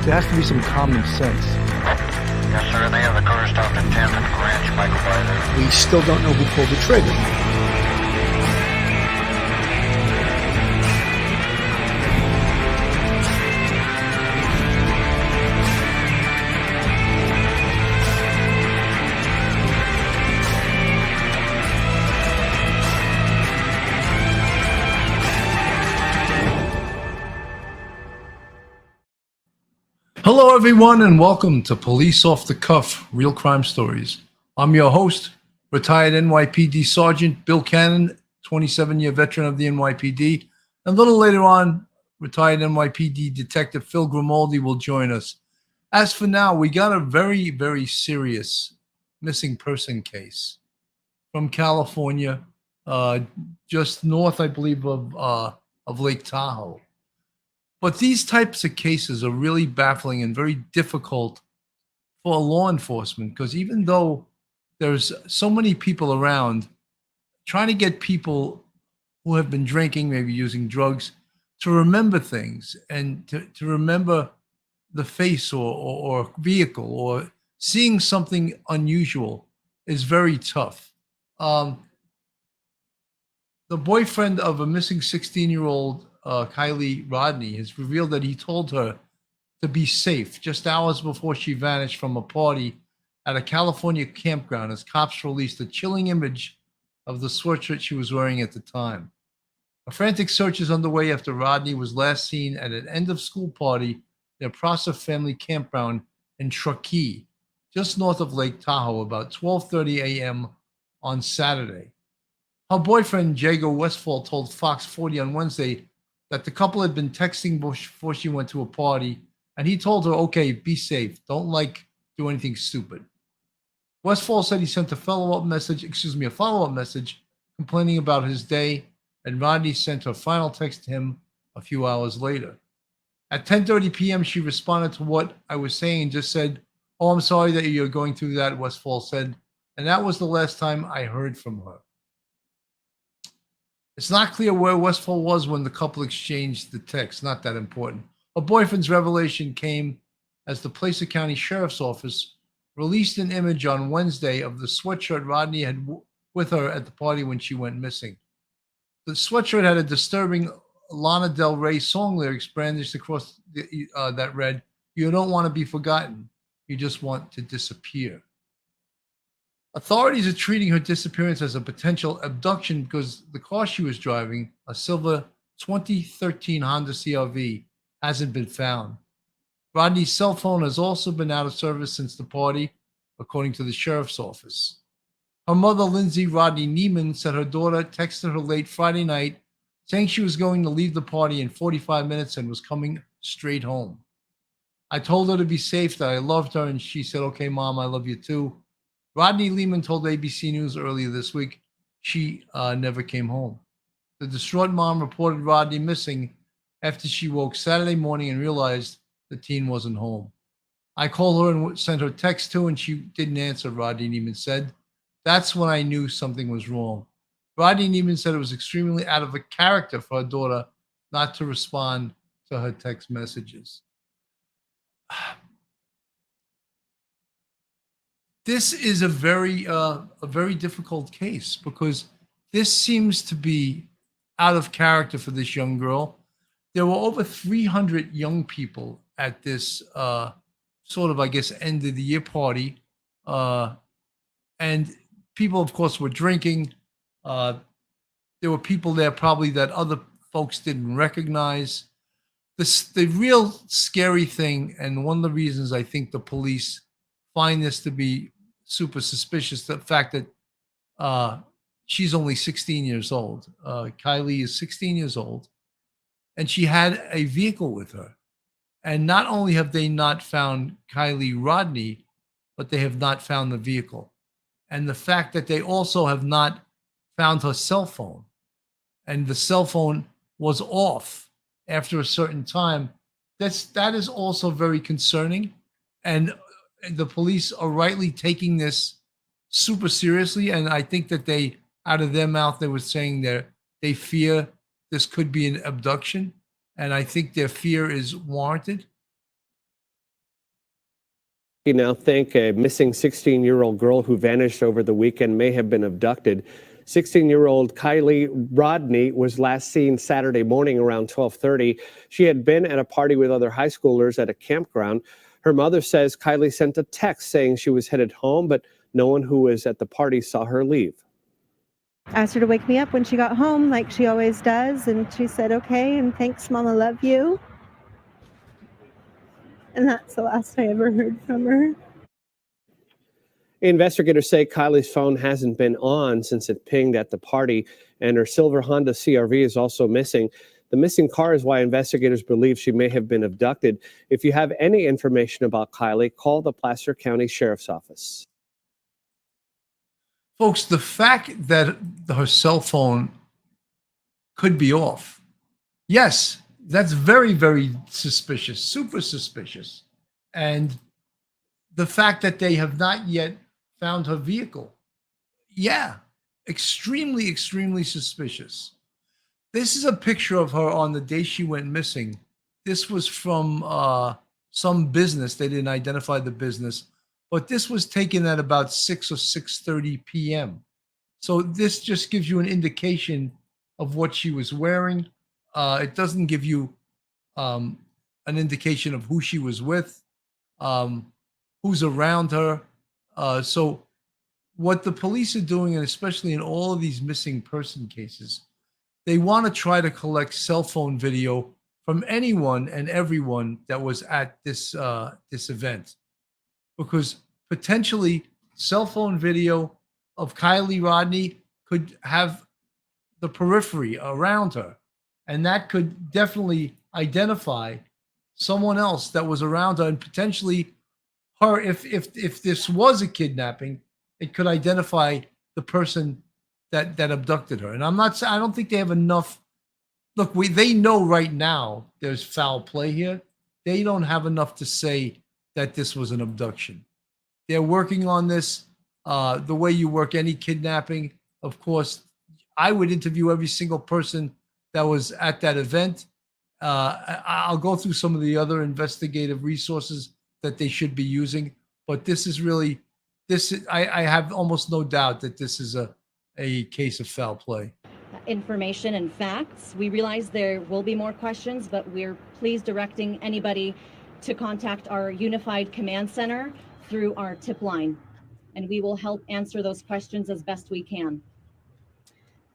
There has to be some common sense. Yes, sir. They have the car stopped at 10th and Ranch, Michael Byler. We still don't know who pulled the trigger. Hello, everyone, and welcome to Police Off the Cuff, Real Crime Stories. I'm your host, retired NYPD Sergeant Bill Cannon, 27-year veteran of the NYPD. And a little later on, retired NYPD Detective Phil Grimaldi will join us. As for now, we got a very, very serious missing person case from California, just north, I believe, of Lake Tahoe. But these types of cases are really baffling and very difficult for law enforcement, because even though there's so many people around, trying to get people who have been drinking, maybe using drugs, to remember things and to remember the face or vehicle or seeing something unusual is very tough. The boyfriend of a missing 16-year-old Kiely Rodni has revealed that he told her to be safe just hours before she vanished from a party at a California campground, as cops released a chilling image of the sweatshirt she was wearing at the time. A frantic search is underway after Rodni was last seen at an end-of-school party near Prosser Family Campground in Truckee, just north of Lake Tahoe, about 12:30 a.m. on Saturday. Her boyfriend, Jago Westfall, told Fox 40 on Wednesday that the couple had been texting before she went to a party, and he told her, okay, be safe. Don't do anything stupid. Westfall said he sent a follow-up message complaining about his day, and Rodney sent her final text to him a few hours later. At 10:30 p.m., she responded to what I was saying and just said, oh, I'm sorry that you're going through that, Westfall said, and that was the last time I heard from her. It's not clear where Westfall was when the couple exchanged the text. Not that important. Her boyfriend's revelation came as the Placer County Sheriff's Office released an image on Wednesday of the sweatshirt Rodney had with her at the party when she went missing. The sweatshirt had a disturbing Lana Del Rey song lyrics brandished across that read, "You don't want to be forgotten. You just want to disappear." Authorities are treating her disappearance as a potential abduction because the car she was driving, a silver 2013 Honda CR-V, hasn't been found. Rodney's cell phone has also been out of service since the party, according to the sheriff's office. Her mother, Lindsey Rodni-Nieman, said her daughter texted her late Friday night saying she was going to leave the party in 45 minutes and was coming straight home. I told her to be safe, that I loved her, and she said, okay, Mom, I love you too. Rodni-Nieman told ABC News earlier this week she never came home. The distraught mom reported Rodney missing after she woke Saturday morning and realized the teen wasn't home. I called her and sent her text too, and she didn't answer, Rodni-Nieman said. That's when I knew something was wrong. Rodni-Nieman said it was extremely out of character for her daughter not to respond to her text messages. This is a very difficult case because this seems to be out of character for this young girl. There were over 300 young people at this sort of, I guess, end of the year party. And people, of course, were drinking. There were people there probably that other folks didn't recognize. The real scary thing, and one of the reasons I think the police find this to be super suspicious, the fact that she's only 16 years old. Kiely is 16 years old, and she had a vehicle with her. And not only have they not found Kiely Rodni, but they have not found the vehicle. And the fact that they also have not found her cell phone, and the cell phone was off after a certain time, that is also very concerning. And the police are rightly taking this super seriously. And I think that they, out of their mouth, they were saying they fear this could be an abduction. And I think their fear is warranted. We now think a missing 16-year-old girl who vanished over the weekend may have been abducted. 16-year-old Kiely Rodni was last seen Saturday morning around 12:30. She had been at a party with other high schoolers at a campground. Her mother says Kiely sent a text saying she was headed home, but no one who was at the party saw her leave. Asked her to wake me up when she got home, like she always does, and she said, okay, and thanks, Mom, I love you. And that's the last I ever heard from her. Investigators say Kiely's phone hasn't been on since it pinged at the party, and her silver Honda CR-V is also missing. The missing car is why investigators believe she may have been abducted. If you have any information about Kiely, call the Placer County Sheriff's Office. Folks, the fact that her cell phone could be off, yes, that's very, very suspicious, super suspicious. And the fact that they have not yet found her vehicle, yeah, extremely, extremely suspicious. This is a picture of her on the day she went missing. This was from some business. They didn't identify the business, but this was taken at about 6 or 6:30 p.m. So this just gives you an indication of what she was wearing. It doesn't give you an indication of who she was with, who's around her. So what the police are doing, and especially in all of these missing person cases, they want to try to collect cell phone video from anyone and everyone that was at this event, because potentially cell phone video of Kiely Rodni could have the periphery around her, and that could definitely identify someone else that was around her, and potentially her. If this was a kidnapping, it could identify the person that abducted her. And I don't think they have enough. Look, they know right now there's foul play here. They don't have enough to say that this was an abduction. They're working on this the way you work any kidnapping. Of course, I would interview every single person that was at that event. I'll go through some of the other investigative resources that they should be using, but this is really I have almost no doubt that this is a case of foul play. Information and facts. We realize there will be more questions, but we're pleased directing anybody to contact our unified command center through our tip line, and we will help answer those questions as best we can.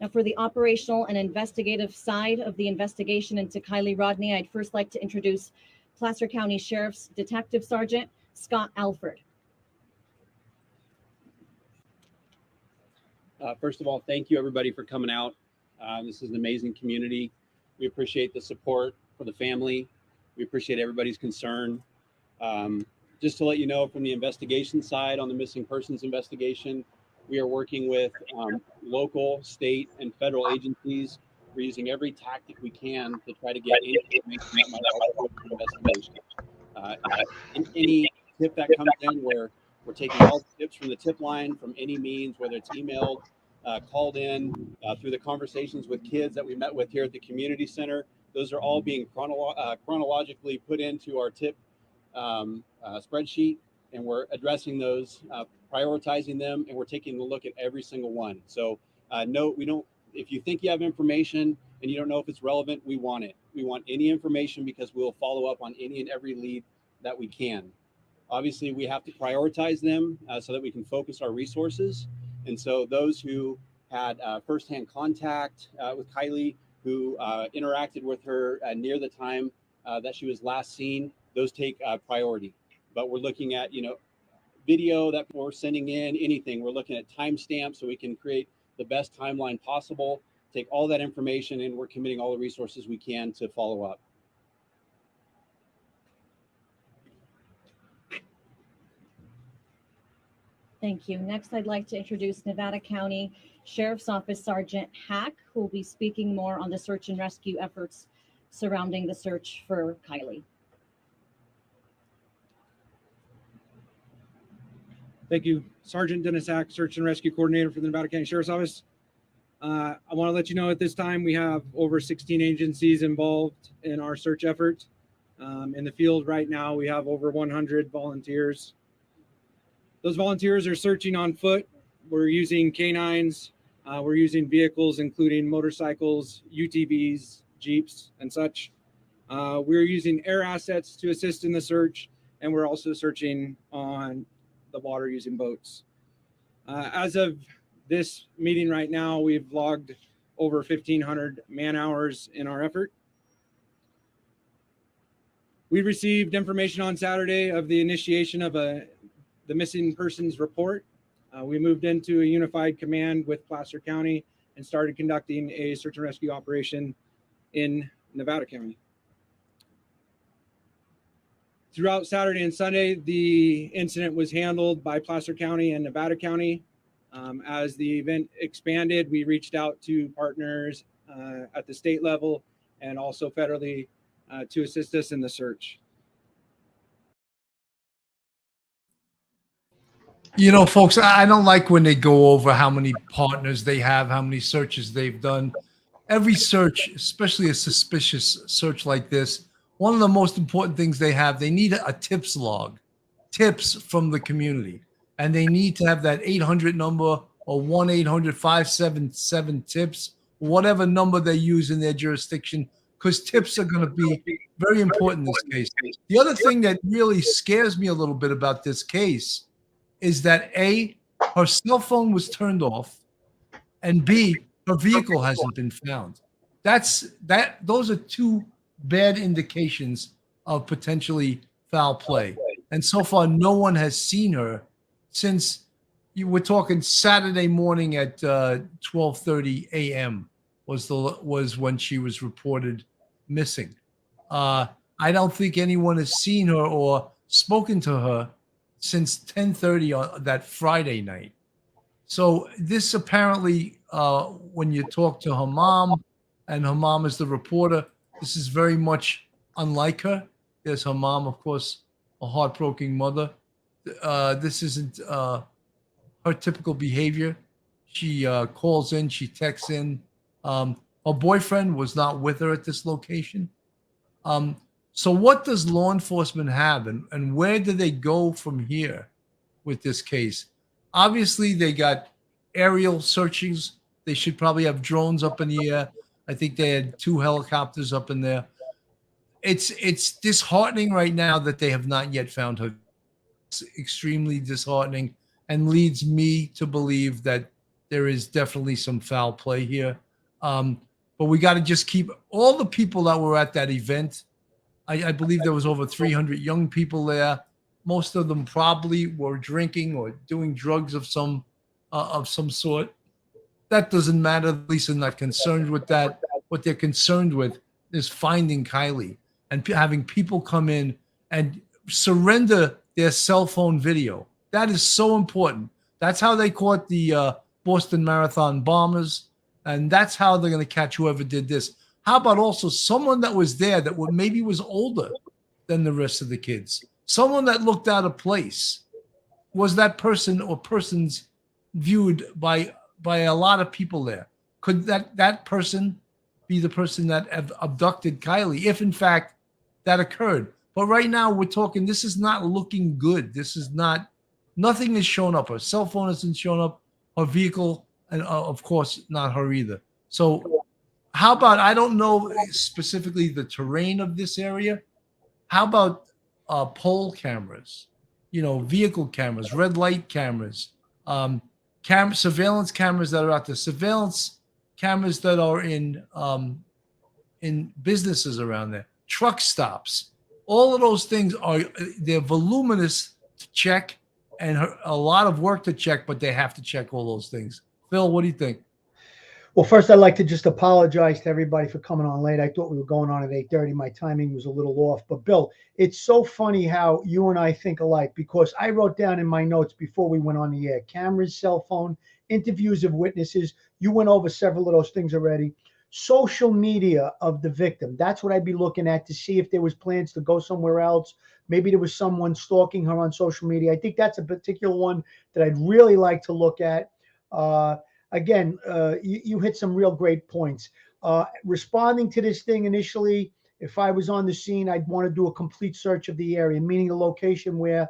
Now, for the operational and investigative side of the investigation into Kiely Rodni, I'd first like to introduce Placer County Sheriff's Detective Sergeant Scott Alford. First of all, thank you everybody for coming out. This is an amazing community. We appreciate the support for the family. We appreciate everybody's concern. Just to let you know, from the investigation side on the missing persons investigation, we are working with local, state, and federal agencies. We're using every tactic we can to try to get any information that might help with the investigation. Any tip that comes in, we're taking all the tips from the tip line, from any means, whether it's emailed, called in, through the conversations with kids that we met with here at the community center. Those are all being chronologically put into our tip spreadsheet, and we're addressing those, prioritizing them, and we're taking a look at every single one. So no, we don't. If you think you have information and you don't know if it's relevant, we want it. We want any information because we'll follow up on any and every lead that we can. Obviously, we have to prioritize them so that we can focus our resources. And so those who had firsthand contact with Kiely, who interacted with her near the time that she was last seen, those take priority. But we're looking at, video that we're sending in, anything. We're looking at timestamps so we can create the best timeline possible, take all that information, and we're committing all the resources we can to follow up. Thank you. Next, I'd like to introduce Nevada County Sheriff's Office Sergeant Hack, who will be speaking more on the search and rescue efforts surrounding the search for Kiely. Thank you. Sergeant Dennis Hack, Search and Rescue Coordinator for the Nevada County Sheriff's Office. I want to let you know at this time we have over 16 agencies involved in our search effort. In the field right now, we have over 100 volunteers Those volunteers are searching on foot. We're using canines. We're using vehicles, including motorcycles, UTVs, Jeeps, and such. We're using air assets to assist in the search, and we're also searching on the water using boats. As of this meeting right now, we've logged over 1,500 man hours in our effort. We received information on Saturday of the initiation of the missing persons report. We moved into a unified command with Placer County and started conducting a search and rescue operation in Nevada County. Throughout Saturday and Sunday, the incident was handled by Placer County and Nevada County. As the event expanded, we reached out to partners at the state level and also federally to assist us in the search. You know, folks, I don't like when they go over how many partners they have, how many searches they've done. Every search, especially a suspicious search like this, one of the most important things they have, they need a tips log, tips from the community. And they need to have that 800 number or 1-800-577-TIPS, whatever number they use in their jurisdiction, because tips are going to be very important in this case. The other thing that really scares me a little bit about this case is that A, her cell phone was turned off, and B, her vehicle hasn't been found. Those are two bad indications of potentially foul play. And so far, no one has seen her since you were talking Saturday morning at 12:30 a.m. was when she was reported missing. I don't think anyone has seen her or spoken to her since 10:30 on that Friday night. So this apparently, when you talk to her mom, and her mom is the reporter, this is very much unlike her. There's her mom, of course, a heartbroken mother. This isn't her typical behavior. She calls in, she texts in. Her boyfriend was not with her at this location. So what does law enforcement have, and where do they go from here with this case? Obviously, they got aerial searchings. They should probably have drones up in the air. I think they had 2 helicopters up in there. It's disheartening right now that they have not yet found her. It's extremely disheartening and leads me to believe that there is definitely some foul play here. But we got to just keep all the people that were at that event. I believe there was over 300 young people there. Most of them probably were drinking or doing drugs of some sort. That doesn't matter. The police are not concerned with that. What they're concerned with is finding Kiely and having people come in and surrender their cell phone video. That is so important. That's how they caught the Boston Marathon bombers, and that's how they're going to catch whoever did this. How about also someone that was there that maybe was older than the rest of the kids? Someone that looked out of place. Was that person or persons viewed by a lot of people there? Could that person be the person that abducted Kiely, if in fact that occurred? But right now we're talking, this is not looking good. This is not, nothing has shown up. Her cell phone hasn't shown up, her vehicle, and of course not her either. So how about, I don't know specifically the terrain of this area. How about pole cameras, vehicle cameras, red light cameras, surveillance cameras that are out there, surveillance cameras that are in businesses around there, truck stops. All of those things they're voluminous to check and a lot of work to check, but they have to check all those things. Phil, what do you think? Well, first, I'd like to just apologize to everybody for coming on late. I thought we were going on at 8:30. My timing was a little off. But, Bill, it's so funny how you and I think alike, because I wrote down in my notes before we went on the air, cameras, cell phone, interviews of witnesses. You went over several of those things already. Social media of the victim. That's what I'd be looking at to see if there was plans to go somewhere else. Maybe there was someone stalking her on social media. I think that's a particular one that I'd really like to look at. Again, you hit some real great points. Responding to this thing initially, if I was on the scene, I'd want to do a complete search of the area, meaning the location where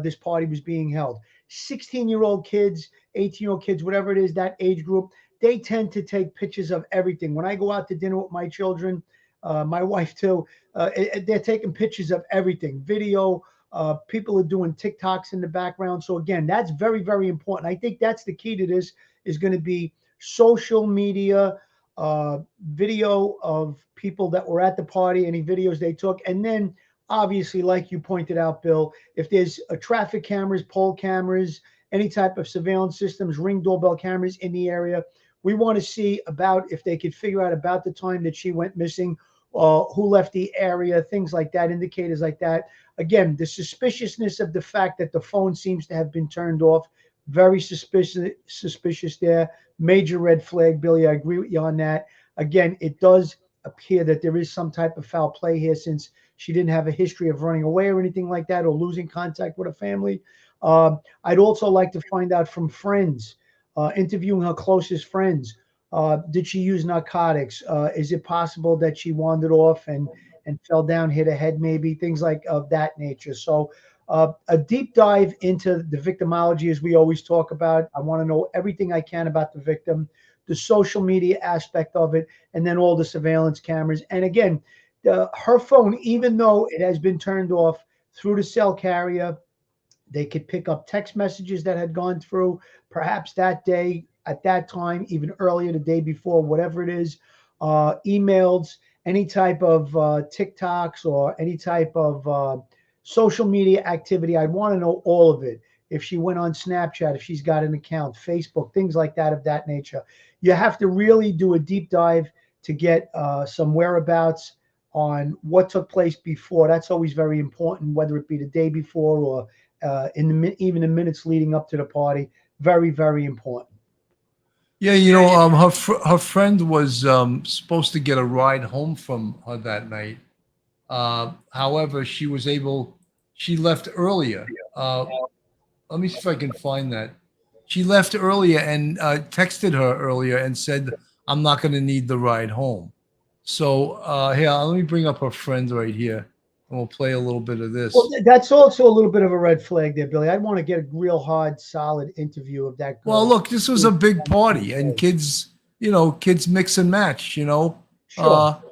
this party was being held. 16-year-old kids, 18-year-old kids, whatever it is, that age group, they tend to take pictures of everything. When I go out to dinner with my children, my wife too, they're taking pictures of everything, video. People are doing TikToks in the background. So again, that's very, very important. I think that's the key to this, is going to be social media, video of people that were at the party, any videos they took. And then obviously, like you pointed out, Bill, if there's traffic cameras, pole cameras, any type of surveillance systems, Ring doorbell cameras in the area, we want to see about if they could figure out about the time that she went missing, who left the area, things like that, indicators like that. Again, the suspiciousness of the fact that the phone seems to have been turned off, very suspicious there. Major red flag, Billy. I agree with you on that. Again, it does appear that there is some type of foul play here, since she didn't have a history of running away or anything like that, or losing contact with her family. I'd also like to find out from friends, interviewing her closest friends. Did she use narcotics? Is it possible that she wandered off and fell down, hit her head, maybe, things like of that nature. So a deep dive into the victimology, as we always talk about. I want to know everything I can about the victim, the social media aspect of it, and then all the surveillance cameras. And again, her phone, even though it has been turned off, through the cell carrier, they could pick up text messages that had gone through, perhaps that day, at that time, even earlier, the day before, whatever it is, emails, any type of TikToks or any type of social media activity. I want to know all of it. If she went on Snapchat, if she's got an account, Facebook, things like that of that nature. You have to really do a deep dive to get some whereabouts on what took place before. That's always very important, whether it be the day before or even the minutes leading up to the party. Very, very important. Yeah, her friend was supposed to get a ride home from her that night. However, she left earlier. Let me see if I can find that. She left earlier and texted her earlier and said, "I'm not going to need the ride home." So here, let me bring up her friend right here, and we'll play a little bit of this. Well, that's also a little bit of a red flag there, Billy. I'd want to get a real hard, solid interview of that girl. Well, look, this was a big party, and kids mix and match. Sure.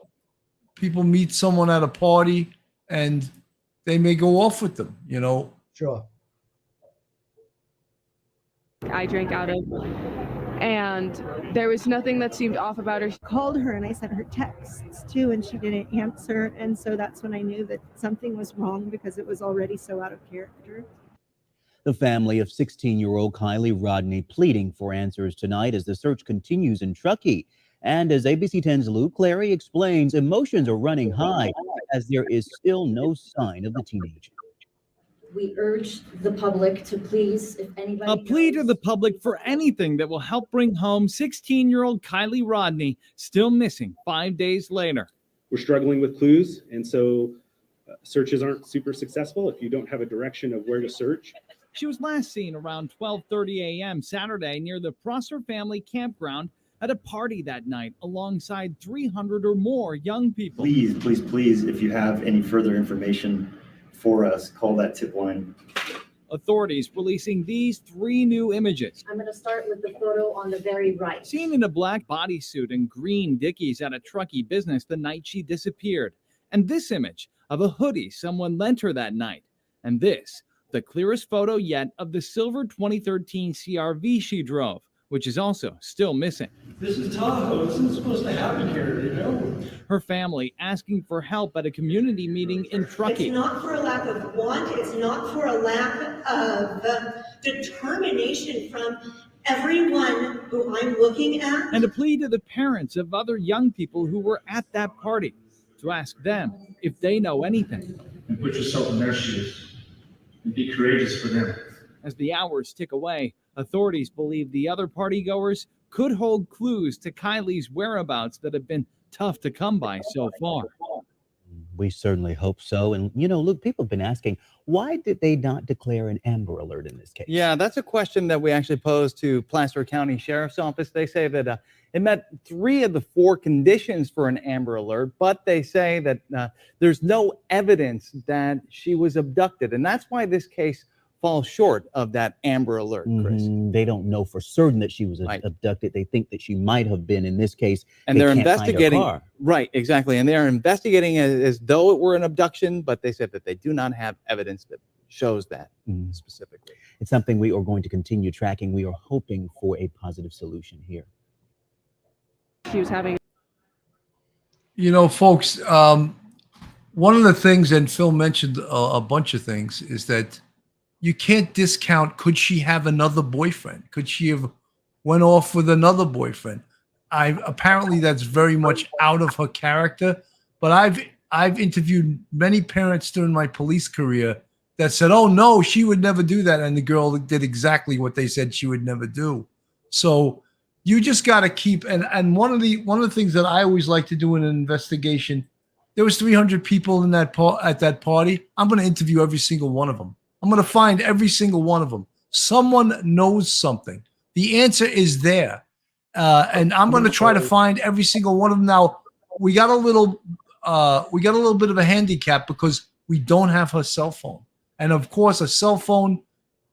People meet someone at a party, and they may go off with them. Sure. I drank out of, and there was nothing that seemed off about her. Called her and I sent her texts too, and she didn't answer. And so that's when I knew that something was wrong, because it was already so out of character. The family of 16-year-old Kiely Rodni pleading for answers tonight as the search continues in Truckee. And as ABC 10's Luke Clary explains, emotions are running high as there is still no sign of the teenager. We urge the public to please, if anybody A plea to the public for anything that will help bring home 16-year-old Kiely Rodni, still missing 5 days later. We're struggling with clues, and so searches aren't super successful if you don't have a direction of where to search. She was last seen around 12:30 a.m. Saturday near the Prosser family campground at a party that night alongside 300 or more young people. Please, please, please, if you have any further information for us, call that tip line. Authorities releasing these 3 new images. I'm going to start with the photo on the very right. Seen in a black bodysuit and green Dickies at a Truckee business the night she disappeared. And this image of a hoodie someone lent her that night. And this, the clearest photo yet of the silver 2013 CRV she drove, which is also still missing. This is Tahoe. This isn't supposed to happen here, Her family asking for help at a community meeting in Truckee. It's not for a lack of want. It's not for a lack of determination from everyone who I'm looking at. And a plea to the parents of other young people who were at that party to ask them if they know anything. And put yourself in their shoes and be courageous for them. As the hours tick away, authorities believe the other partygoers could hold clues to Kiely's whereabouts that have been tough to come by so far. We certainly hope so. And, Luke, people have been asking, why did they not declare an Amber Alert in this case? Yeah, that's a question that we actually posed to Placer County Sheriff's Office. They say that it met 3 of the 4 conditions for an Amber Alert, but they say that there's no evidence that she was abducted. And that's why this case falls short of that Amber Alert, Chris. They don't know for certain that she was Right. abducted. They think that she might have been. In this case, And they they're can't find her investigating, car. right, exactly. And they're investigating as though it were an abduction, but they said that they do not have evidence that shows that specifically. It's something we are going to continue tracking. We are hoping for a positive solution here. She was having. You know, folks, one of the things, and Phil mentioned a bunch of things, is that you can't discount, could she have another boyfriend? Could she have went off with another boyfriend? Apparently that's very much out of her character, but I've interviewed many parents during my police career that said, oh no, she would never do that. And the girl did exactly what they said she would never do. So you just got to keep, and one of the things that I always like to do in an investigation, there was 300 people in at that party. I'm going to interview every single one of them. I'm going to find every single one of them. Someone knows something. The answer is there. And I'm going to try to find every single one of them. Now, we got a little bit of a handicap because we don't have her cell phone. And of course, a cell phone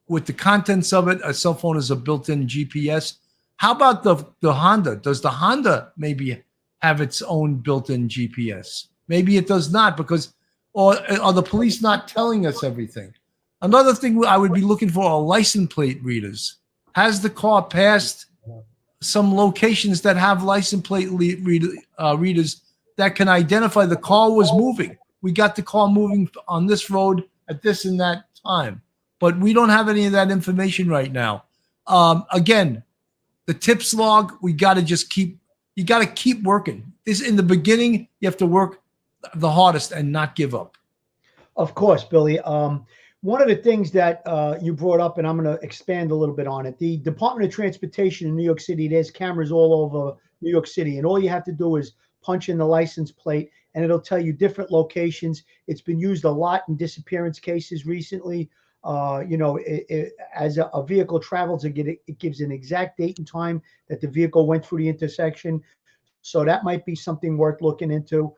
with the contents of it, a cell phone is a built-in GPS. How about the Honda? Does the Honda maybe have its own built-in GPS? Maybe it does not, because, or are the police not telling us everything? Another thing I would be looking for are license plate readers. Has the car passed some locations that have license plate readers that can identify the car was moving? We got the car moving on this road at this and that time, but we don't have any of that information right now. Again, the tips log, you got to keep working. This, in the beginning, you have to work the hardest and not give up. Of course, Billy. One of the things that you brought up, and I'm going to expand a little bit on it, the Department of Transportation in New York City, there's cameras all over New York City, and all you have to do is punch in the license plate, and it'll tell you different locations. It's been used a lot in disappearance cases recently. As a vehicle travels, it gives an exact date and time that the vehicle went through the intersection. So that might be something worth looking into.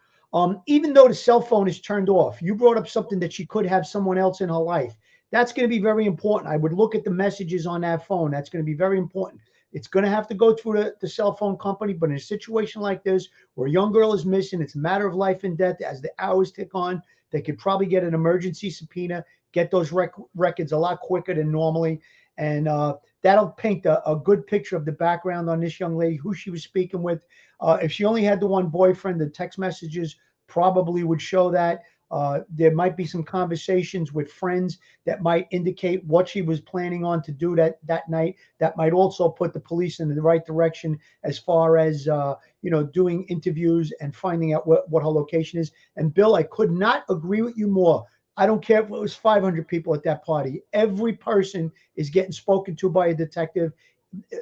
Even though the cell phone is turned off, you brought up something that she could have someone else in her life. That's going to be very important. I would look at the messages on that phone. That's going to be very important. It's going to have to go through the cell phone company, but in a situation like this, where a young girl is missing, it's a matter of life and death. As the hours tick on, they could probably get an emergency subpoena, get those records a lot quicker than normally. And that'll paint a good picture of the background on this young lady, who she was speaking with. If she only had the one boyfriend, the text messages probably would show that. There might be some conversations with friends that might indicate what she was planning on to do that night. That might also put the police in the right direction as far as doing interviews and finding out what her location is. And Bill, I could not agree with you more. I don't care if it was 500 people at that party. Every person is getting spoken to by a detective.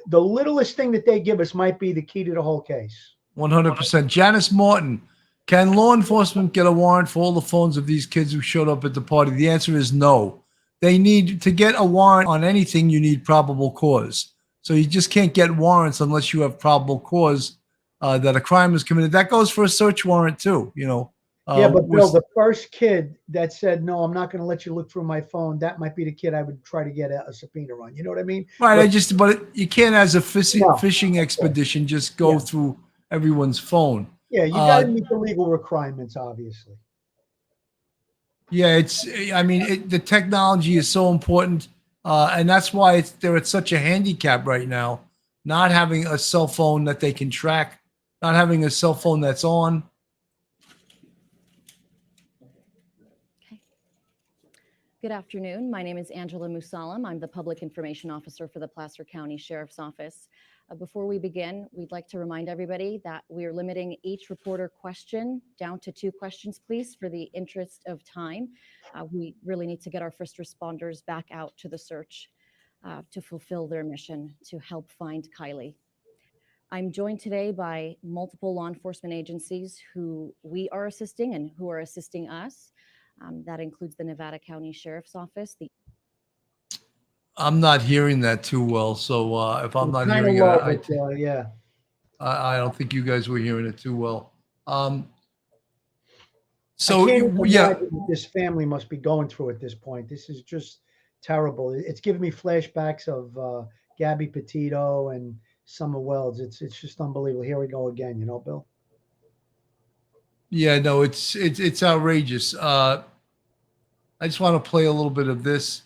The littlest thing that they give us might be the key to the whole case. 100%. Janice Morton, can law enforcement get a warrant for all the phones of these kids who showed up at the party? The answer is no. They need to get a warrant on anything. You need probable cause. So you just can't get warrants unless you have probable cause that a crime was committed. That goes for a search warrant too, Yeah, but Bill, the first kid that said, no, I'm not going to let you look through my phone, that might be the kid I would try to get a subpoena on. You know what I mean? Right. But you can't, as a fishing expedition, just go through everyone's phone. Yeah, you got to meet the legal requirements, obviously. Yeah, the technology is so important. And that's why they're at such a handicap right now, not having a cell phone that they can track, not having a cell phone that's on. Good afternoon. My name is Angela Musallam. I'm the Public Information Officer for the Placer County Sheriff's Office. Before we begin, we'd like to remind everybody that we are limiting each reporter question down to 2 questions, please, for the interest of time. We really need to get our first responders back out to the search to fulfill their mission to help find Kiely. I'm joined today by multiple law enforcement agencies who we are assisting and who are assisting us. That includes the Nevada County Sheriff's Office. I'm not hearing that too well, so if I'm not hearing it, I don't think you guys were hearing it too well. So I can't imagine what this family must be going through at this point. This is just terrible. It's giving me flashbacks of Gabby Petito and Summer Wells. It's just unbelievable. Here we go again, you know, Bill. Yeah, no, it's outrageous. I just want to play a little bit of this.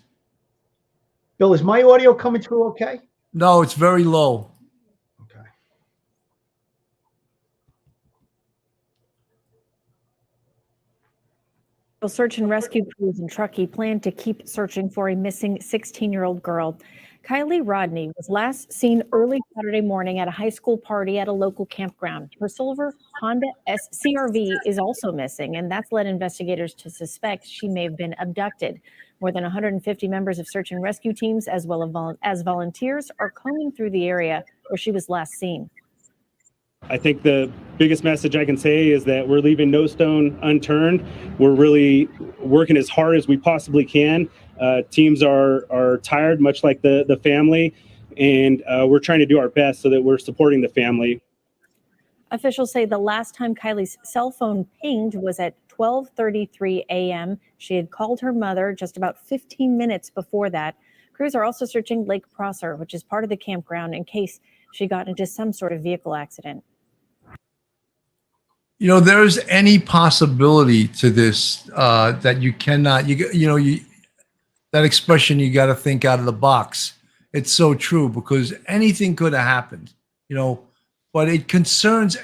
Bill, is my audio coming through okay? No, it's very low. Search and rescue crews in Truckee plan to keep searching for a missing 16-year-old girl. Kiely Rodni was last seen early Saturday morning at a high school party at a local campground. Her silver Honda CRV is also missing, and that's led investigators to suspect she may have been abducted. More than 150 members of search and rescue teams, as well as volunteers, are combing through the area where she was last seen. I think the biggest message I can say is that we're leaving no stone unturned. We're really working as hard as we possibly can. Teams are tired, much like the family, and we're trying to do our best so that we're supporting the family. Officials say the last time Kiely's cell phone pinged was at 12:33 a.m. She had called her mother just about 15 minutes before that. Crews are also searching Lake Prosser, which is part of the campground, in case she got into some sort of vehicle accident. You know, there's any possibility to this that you cannot, that expression, you got to think out of the box. It's so true, because anything could have happened, but it concerns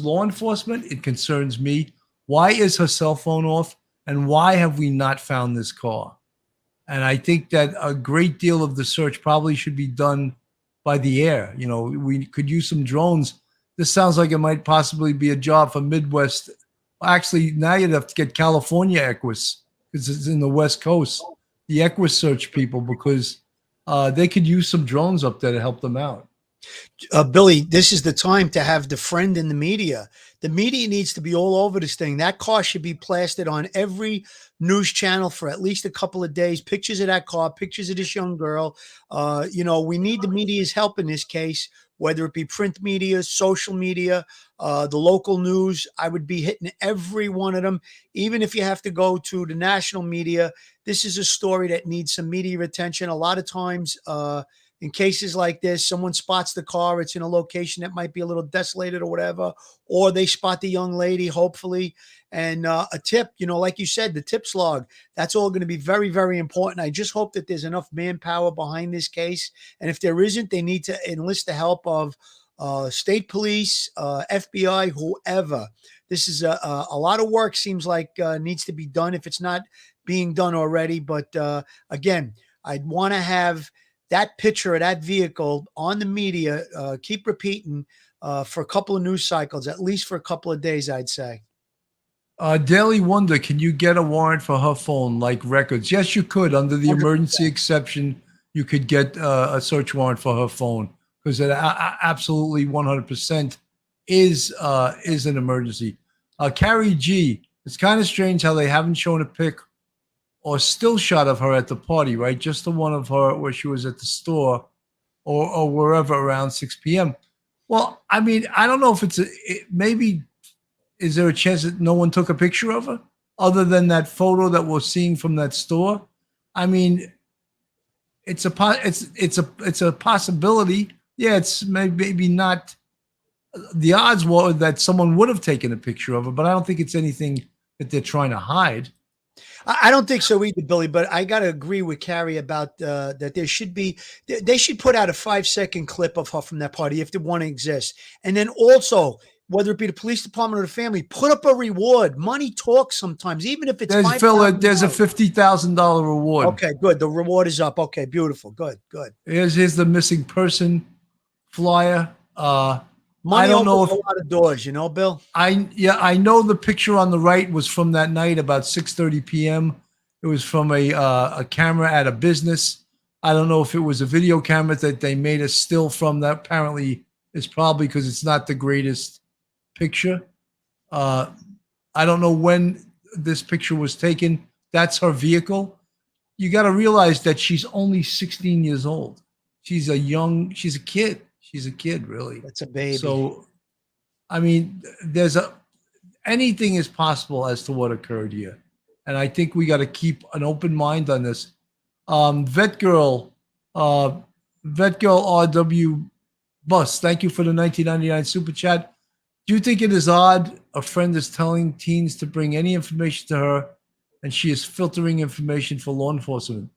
law enforcement. It concerns me. Why is her cell phone off? And why have we not found this car? And I think that a great deal of the search probably should be done by the air. We could use some drones. This sounds like it might possibly be a job for Midwest. Actually, now you'd have to get California Equus, because it's in the West Coast, the Equus search people, because they could use some drones up there to help them out. Billy, this is the time to have the friend in the media. The media needs to be all over this thing. That car should be plastered on every news channel for at least a couple of days. Pictures of that car, pictures of this young girl. We need the media's help in this case, whether it be print media, social media, the local news. I would be hitting every one of them, even if you have to go to the national media. This is a story that needs some media attention. A lot of times, in cases like this, someone spots the car. It's in a location that might be a little desolated or whatever, or they spot the young lady, hopefully. And a tip, like you said, the tips log, that's all going to be very, very important. I just hope that there's enough manpower behind this case. And if there isn't, they need to enlist the help of state police, FBI, whoever. This is a lot of work, seems like needs to be done if it's not being done already. But again, I'd want to have that picture of that vehicle on the media, keep repeating for a couple of news cycles, at least for a couple of days, I'd say. Daily Wonder, can you get a warrant for her phone, like records? Yes, you could. Under the 100%. Emergency exception, you could get a search warrant for her phone, because it absolutely 100% is an emergency. Carrie G, it's kind of strange how they haven't shown a pic or still shot of her at the party, right? Just the one of her where she was at the store or wherever around 6 p.m. Well, I mean, I don't know if maybe, is there a chance that no one took a picture of her other than that photo that we're seeing from that store? I mean, it's a possibility. Yeah, it's maybe not. The odds were that someone would have taken a picture of her, but I don't think it's anything that they're trying to hide. I don't think so either, Billy, but I got to agree with Carrie about that they should put out a 5-second clip of her from that party if the one exists. And then also, whether it be the police department or the family, put up a reward. Money talks sometimes, even if it's there's a $50,000 reward. Okay, good. The reward is up. Okay, beautiful. Good. Here's the missing person flyer. Money, I don't know if a lot of doors, Bill. I know the picture on the right was from that night about 6:30 p.m. It was from a camera at a business. I don't know if it was a video camera that they made a still from. That apparently is probably because it's not the greatest picture. I don't know when this picture was taken. That's her vehicle. You got to realize that she's only 16 years old. She's a kid. She's a kid, really. That's a baby. So, I mean, anything is possible as to what occurred here. And I think we got to keep an open mind on this. Vet Girl, RW Bus. Thank you for the 1999 super chat. Do you think it is odd a friend is telling teens to bring any information to her and she is filtering information for law enforcement?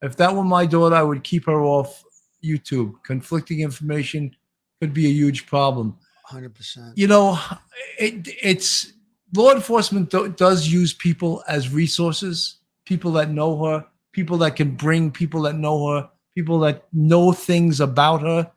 If that were my daughter, I would keep her off YouTube. Conflicting information could be a huge problem. 100%. You know, it's law enforcement does use people as resources, people that know her, people that can bring people that know her, people that know things about her.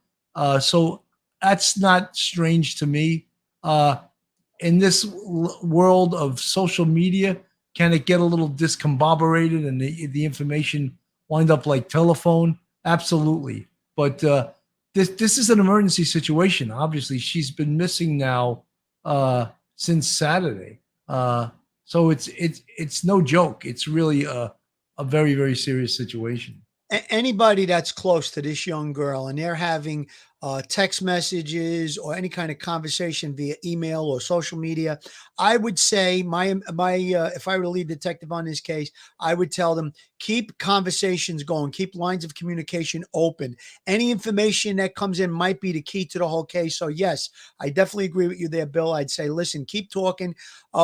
So that's not strange to me. In this world of social media, can it get a little discombobulated and the information wind up like telephone? Absolutely. But this is an emergency situation. Obviously, she's been missing now since Saturday. So it's no joke. It's really a very, very serious situation. Anybody that's close to this young girl and they're having text messages or any kind of conversation via email or social media, I would say if I were the lead detective on this case, I would tell them, keep conversations going, keep lines of communication open. Any information that comes in might be the key to the whole case. So yes, I definitely agree with you there, Bill. I'd say, listen, keep talking.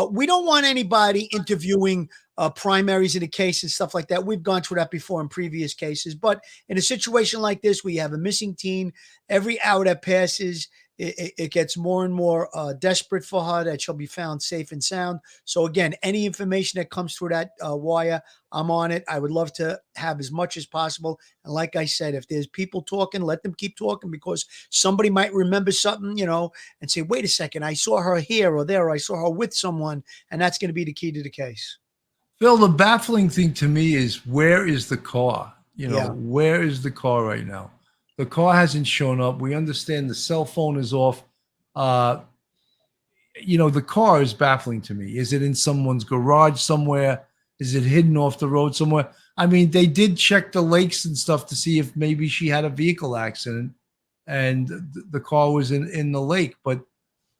We don't want anybody interviewing primaries in the case and stuff like that. We've gone through that before in previous cases. But in a situation like this, where you have a missing teen, every hour that passes, it gets more and more desperate for her that she'll be found safe and sound. So again, any information that comes through that wire, I'm on it. I would love to have as much as possible. And like I said, if there's people talking, let them keep talking, because somebody might remember something, and say, wait a second, I saw her here or there, or I saw her with someone. And that's going to be the key to the case. Phil, the baffling thing to me is, where is the car? Where is the car right now? The car hasn't shown up. We understand the cell phone is off. The car is baffling to me. Is it in someone's garage somewhere? Is it hidden off the road somewhere? I mean, they did check the lakes and stuff to see if maybe she had a vehicle accident and the car was in the lake, but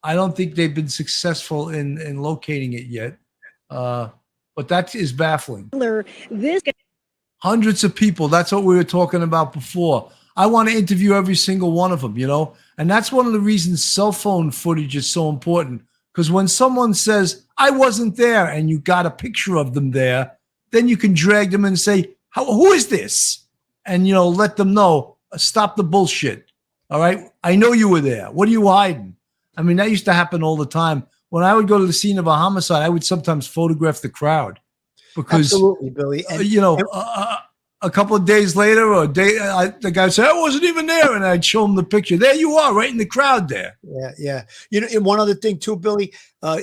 I don't think they've been successful in locating it yet. But that is baffling. Hundreds of people. That's what we were talking about before. I want to interview every single one of them, and that's one of the reasons cell phone footage is so important. Because when someone says, I wasn't there, and you got a picture of them there, then you can drag them and say, who is this? And, let them know, stop the bullshit. All right. I know you were there. What are you hiding? I mean, that used to happen all the time. When I would go to the scene of a homicide, I would sometimes photograph the crowd because, absolutely, Billy. And, a couple of days later or a day, the guy would say, I wasn't even there. And I'd show him the picture. There you are, right in the crowd there. Yeah. And one other thing too, Billy,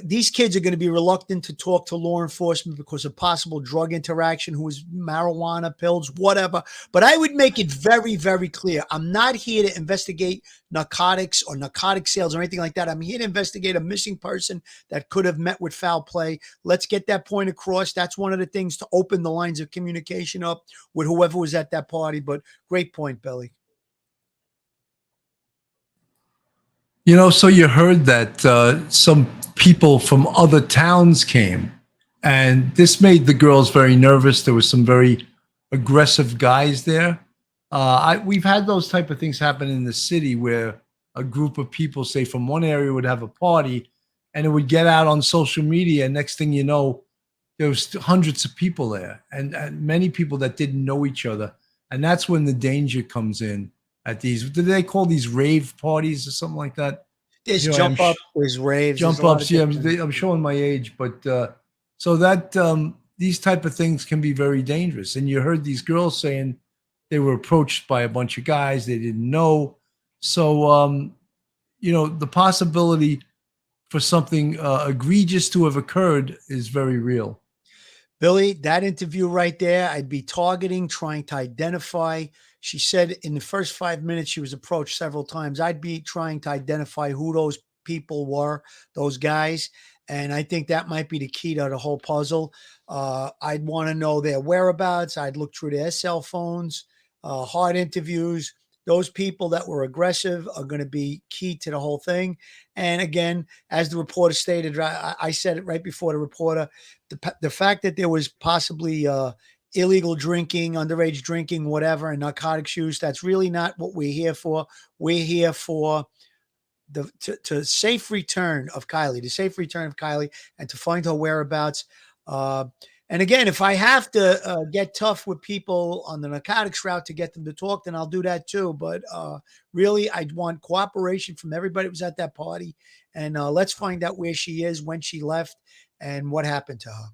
these kids are going to be reluctant to talk to law enforcement because of possible drug interaction, who is marijuana, pills, whatever. But I would make it very, very clear. I'm not here to investigate narcotics or narcotic sales or anything like that. I'm here to investigate a missing person that could have met with foul play. Let's get that point across. That's one of the things to open the lines of communication up with whoever was at that party. But great point, Billy. So you heard that some people from other towns came, and this made the girls very nervous. There was some very aggressive guys there. We've had those type of things happen in the city where a group of people, say from one area, would have a party, and it would get out on social media. And next thing you know, there was hundreds of people there, and many people that didn't know each other. And that's when the danger comes in at these. Do they call these rave parties or something like that? There's jump up, there's raves, jump ups. Yeah, I'm showing my age, but so that these type of things can be very dangerous. And you heard these girls saying they were approached by a bunch of guys they didn't know. So the possibility for something egregious to have occurred is very real. Billy, that interview right there, I'd be targeting, trying to identify. She said in the first 5 minutes she was approached several times. I'd be trying to identify who those people were, those guys. And I think that might be the key to the whole puzzle. I'd want to know their whereabouts. I'd look through their cell phones, hard interviews. Those people that were aggressive are going to be key to the whole thing. And again, as the reporter stated, I said it right before the reporter, the fact that there was possibly illegal drinking, underage drinking, whatever, and narcotics use. That's really not what we're here for. We're here for to safe return of Kiely, and to find her whereabouts. And again, if I have to get tough with people on the narcotics route to get them to talk, then I'll do that too. But really, I want cooperation from everybody who was at that party. And let's find out where she is, when she left, and what happened to her.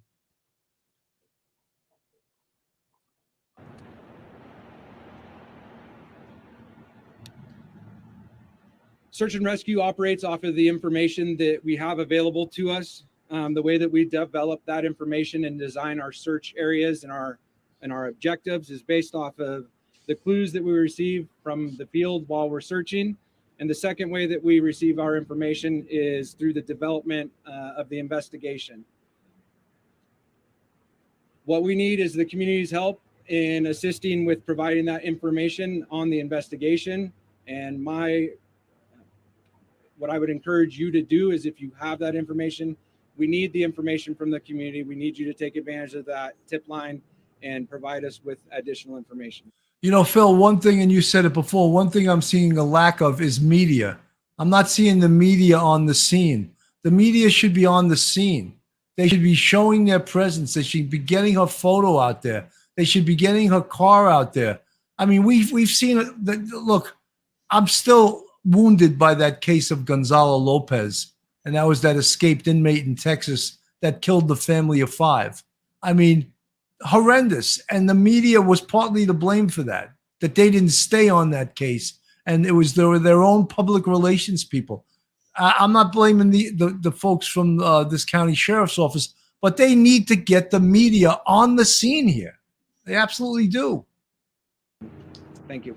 Search and rescue operates off of the information that we have available to us. The way that we develop that information and design our search areas and our objectives is based off of the clues that we receive from the field while we're searching. And the second way that we receive our information is through the development of the investigation. What we need is the community's help in assisting with providing that information on the investigation. And what I would encourage you to do is, if you have that information, we need the information from the community. We need you to take advantage of that tip line and provide us with additional information. You know, Phil, one thing, and you said it before, one thing I'm seeing a lack of is media. I'm not seeing the media on the scene. The media should be on the scene. They should be showing their presence. They should be getting her photo out there. They should be getting her car out there. I mean, we've seen it. Look, I'm still wounded by that case of Gonzalo Lopez. And that was that escaped inmate in Texas that killed the family of 5. I mean, horrendous. And the media was partly to blame for that they didn't stay on that case. And they were their own public relations people. I'm not blaming the folks from this county sheriff's office, but they need to get the media on the scene here. They absolutely do. Thank you.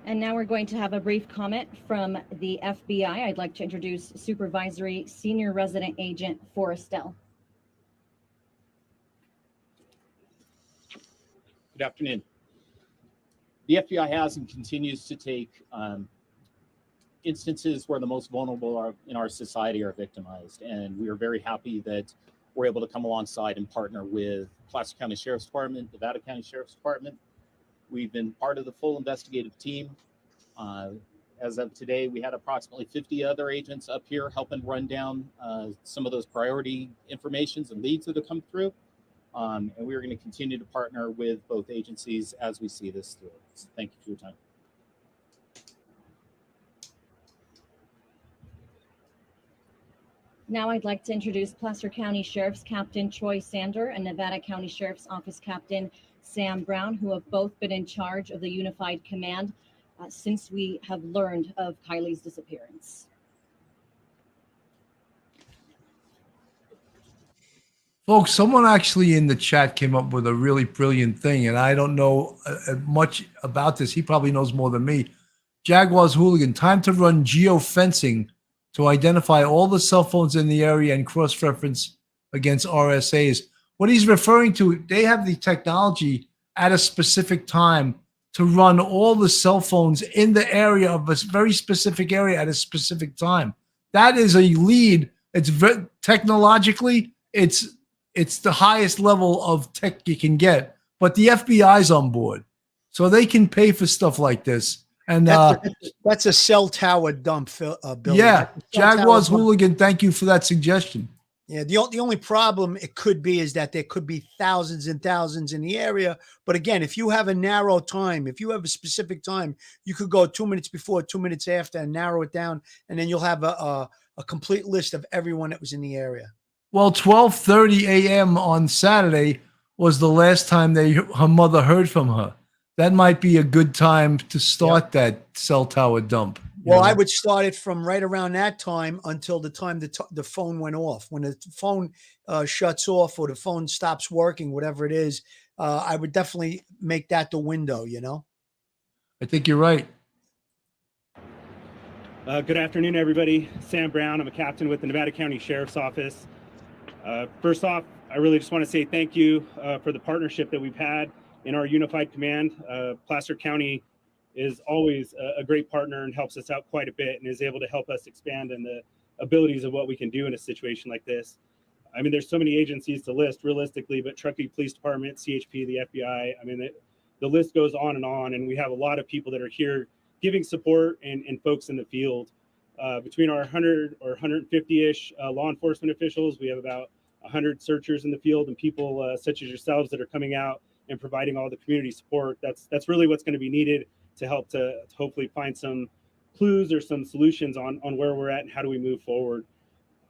And now we're going to have a brief comment from the FBI. I'd like to introduce Supervisory Senior Resident Agent Forrestel. Good afternoon. The FBI has and continues to take instances where the most vulnerable in our society are victimized. And we are very happy that we're able to come alongside and partner with Placer County Sheriff's Department, Nevada County Sheriff's Department. We've been part of the full investigative team. As of today, we had approximately 50 other agents up here helping run down some of those priority informations and leads that have come through. And we're going to continue to partner with both agencies as we see this through. So thank you for your time. Now I'd like to introduce Placer County Sheriff's Captain Troy Sander and Nevada County Sheriff's Office Captain Sam Brown, who have both been in charge of the Unified Command since we have learned of Kiely's disappearance. Folks, someone actually in the chat came up with a really brilliant thing, and I don't know much about this. He probably knows more than me. Jaguars hooligan, time to run geofencing to identify all the cell phones in the area and cross-reference against RSAs. What he's referring to, they have the technology at a specific time to run all the cell phones in the area of a very specific area at a specific time. That is a lead. It's technologically, it's the highest level of tech you can get, but the FBI's on board, so they can pay for stuff like this. And that's a cell tower dump, Bill. Yeah, Jaguars hooligan. Thank you for that suggestion. Yeah, the only problem it could be is that there could be thousands and thousands in the area. But again, if you have a narrow time, if you have a specific time, you could go 2 minutes before, 2 minutes after, and narrow it down, and then you'll have a complete list of everyone that was in the area. Well, 12:30 a.m. on Saturday was the last time her mother heard from her. That might be a good time to start that cell tower dump. Well, I would start it from right around that time until the time the phone went off. When the phone shuts off or the phone stops working, whatever it is, I would definitely make that the window, I think you're right. Good afternoon, everybody. Sam Brown. I'm a captain with the Nevada County Sheriff's Office. First off, I really just want to say thank you for the partnership that we've had in our unified command. Placer County is always a great partner and helps us out quite a bit and is able to help us expand in abilities of what we can do in a situation like this. I mean, there's so many agencies to list realistically, but Truckee Police Department, CHP, the FBI, I mean, the list goes on, and we have a lot of people that are here giving support and folks in the field. Between our 100 or 150-ish law enforcement officials, we have about 100 searchers in the field and people such as yourselves that are coming out and providing all the community support. That's really what's going to be needed to help to hopefully find some clues or some solutions on where we're at and how do we move forward.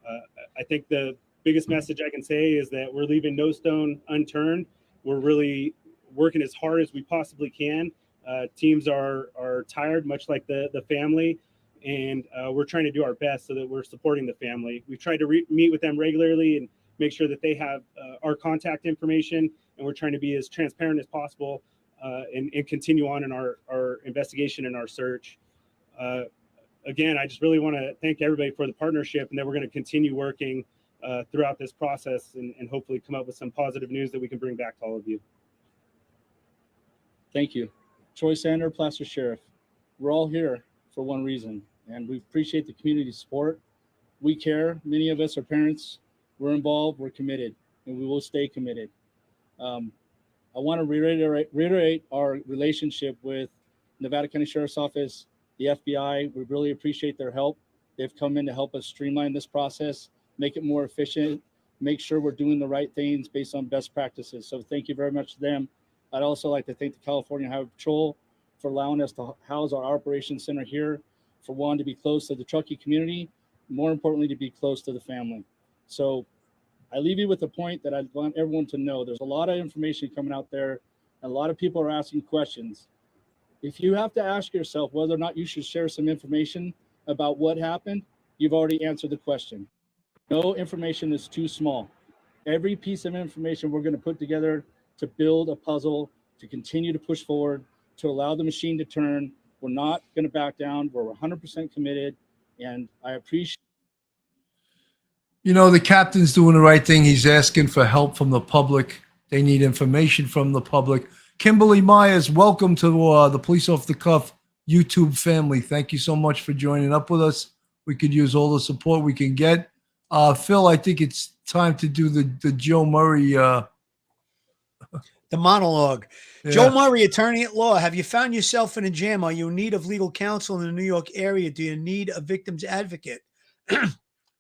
I think the biggest message I can say is that we're leaving no stone unturned. We're really working as hard as we possibly can. Teams are tired, much like the family, and we're trying to do our best so that we're supporting the family. We've tried to meet with them regularly and make sure that they have our contact information, and we're trying to be as transparent as possible and continue on in our investigation and our search. Again, I just really want to thank everybody for the partnership, and that we're going to continue working throughout this process and hopefully come up with some positive news that we can bring back to all of you. Thank you. Troy Sander, Placer Sheriff. We're all here for one reason, and we appreciate the community support. We care. Many of us are parents. We're involved. We're committed, and we will stay committed. I want to reiterate our relationship with Nevada County Sheriff's Office, the FBI. We really appreciate their help. They've come in to help us streamline this process, make it more efficient, make sure we're doing the right things based on best practices. So thank you very much to them. I'd also like to thank the California Highway Patrol for allowing us to house our operations center here, for one, to be close to the Truckee community, more importantly, to be close to the family. So I leave you with a point that I want everyone to know. There's a lot of information coming out there, and a lot of people are asking questions. If you have to ask yourself whether or not you should share some information about what happened, you've already answered the question. No information is too small. Every piece of information we're going to put together to build a puzzle, to continue to push forward, to allow the machine to turn. We're not going to back down. We're 100% committed, and I appreciate. You know, the captain's doing the right thing. He's asking for help from the public. They need information from the public. Kimberly Myers, welcome to the Police Off the Cuff YouTube family. Thank you so much for joining up with us. We could use all the support we can get. Phil, I think it's time to do the Joe Murray. The monologue. Yeah. Joe Murray, attorney at law. Have you found yourself in a jam? Are you in need of legal counsel in the New York area? Do you need a victim's advocate?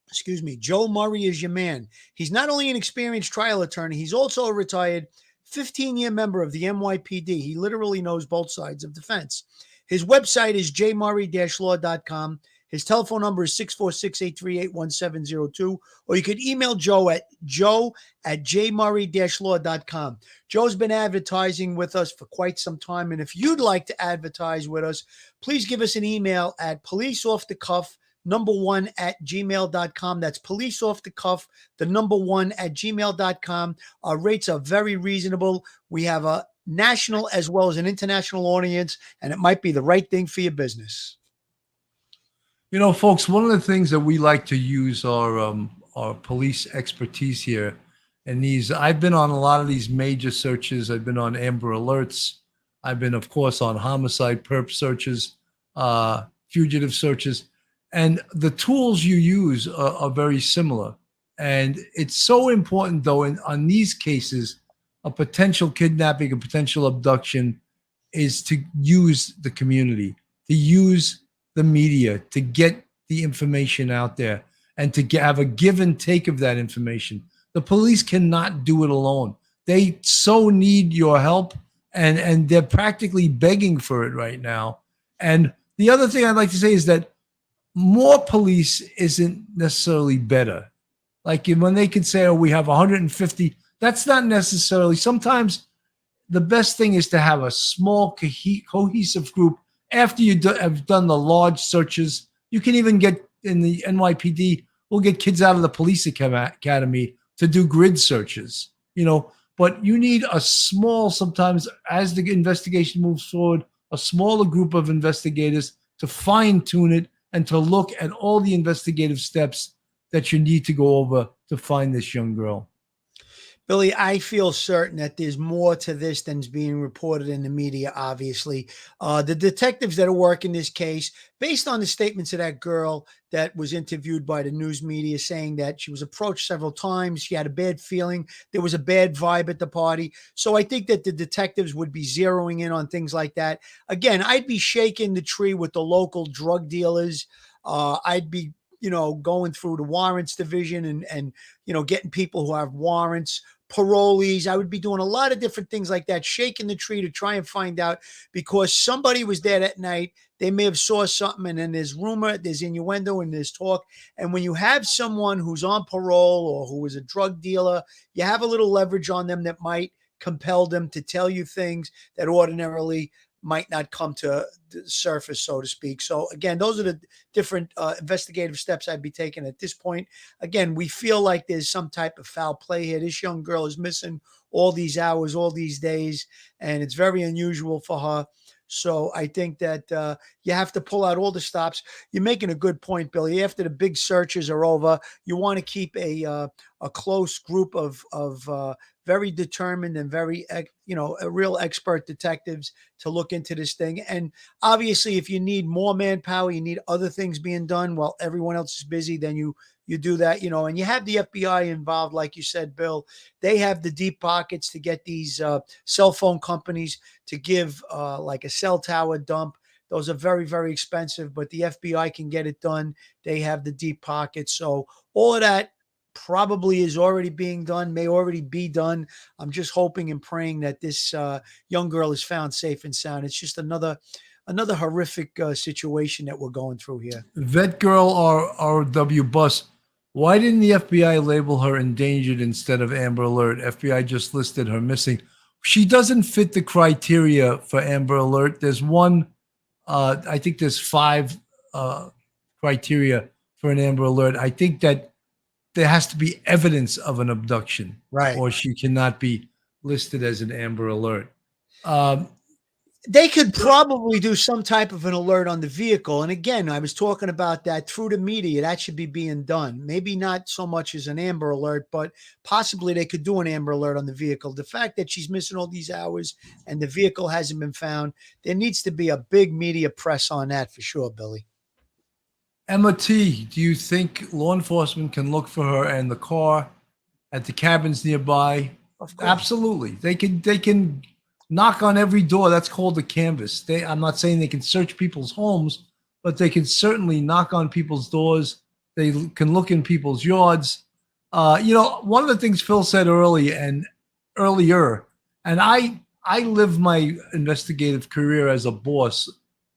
Excuse me. Joe Murray is your man. He's not only an experienced trial attorney, he's also a retired 15-year member of the NYPD. He literally knows both sides of the fence. His website is jmurray-law.com. His telephone number is 646-838-1702, or you could email Joe at jmurray-law.com. Joe's been advertising with us for quite some time, and if you'd like to advertise with us, please give us an email at policeoffthecuff1@gmail.com. That's policeoffthecuff, the number 1@gmail.com. Our rates are very reasonable. We have a national as well as an international audience, and it might be the right thing for your business. You know, folks, one of the things that we like to use our police expertise here, and I've been on a lot of these major searches. I've been on Amber Alerts. I've been, of course, on homicide perp searches, fugitive searches, and the tools you use are very similar. And it's so important, though, on these cases, a potential kidnapping, a potential abduction, is to use the community, to use the media, to get the information out there, and to have a give and take of that information. The police cannot do it alone. They so need your help, and they're practically begging for it right now. And the other thing I'd like to say is that more police isn't necessarily better. Like when they can say, oh, we have 150, that's not necessarily. Sometimes the best thing is to have a small cohesive group. After you have done the large searches, you can even get in the NYPD, we'll get kids out of the police academy to do grid searches, you know, but you need a small, sometimes as the investigation moves forward, a smaller group of investigators to fine tune it and to look at all the investigative steps that you need to go over to find this young girl. Billy, I feel certain that there's more to this than's being reported in the media, obviously. The detectives that are working this case, based on the statements of that girl that was interviewed by the news media saying that she was approached several times, she had a bad feeling, there was a bad vibe at the party. So I think that the detectives would be zeroing in on things like that. Again, I'd be shaking the tree with the local drug dealers. I'd be going through the warrants division and getting people who have warrants, parolees. I would be doing a lot of different things like that, shaking the tree to try and find out, because somebody was there that night. They may have saw something, and then there's rumor, there's innuendo, and there's talk. And when you have someone who's on parole or who is a drug dealer, you have a little leverage on them that might compel them to tell you things that ordinarily might not come to the surface, so to speak. So again, those are the different investigative steps I'd be taking at this point. Again, we feel like there's some type of foul play here. This young girl is missing all these hours, all these days, and it's very unusual for her. So I think that you have to pull out all the stops. You're making a good point, Billy. After the big searches are over, you want to keep a close group of very determined and very, real expert detectives to look into this thing. And obviously, if you need more manpower, you need other things being done while everyone else is busy, then you do that, and you have the FBI involved, like you said, Bill. They have the deep pockets to get these cell phone companies to give like a cell tower dump. Those are very, very expensive, but the FBI can get it done. They have the deep pockets. So all of that probably is already being done, may already be done. I'm just hoping and praying that this young girl is found safe and sound. It's just another horrific situation that we're going through here. Vet girl RW bus. Why didn't the FBI label her endangered instead of Amber Alert? FBI just listed her missing. She doesn't fit the criteria for Amber Alert. There's one, I think there's 5 criteria for an Amber Alert. I think that there has to be evidence of an abduction, right? Or she cannot be listed as an Amber Alert. They could probably do some type of an alert on the vehicle. And again, I was talking about that through the media. That should be being done. Maybe not so much as an Amber Alert, but possibly they could do an Amber Alert on the vehicle. The fact that she's missing all these hours and the vehicle hasn't been found, there needs to be a big media press on that for sure, Billy. Emma T, do you think law enforcement can look for her in the car, at the cabins nearby? Of course. Absolutely. They can knock on every door. That's called a canvas. I'm not saying they can search people's homes, but they can certainly knock on people's doors. They can look in people's yards. One of the things Phil said earlier, and I live my investigative career as a boss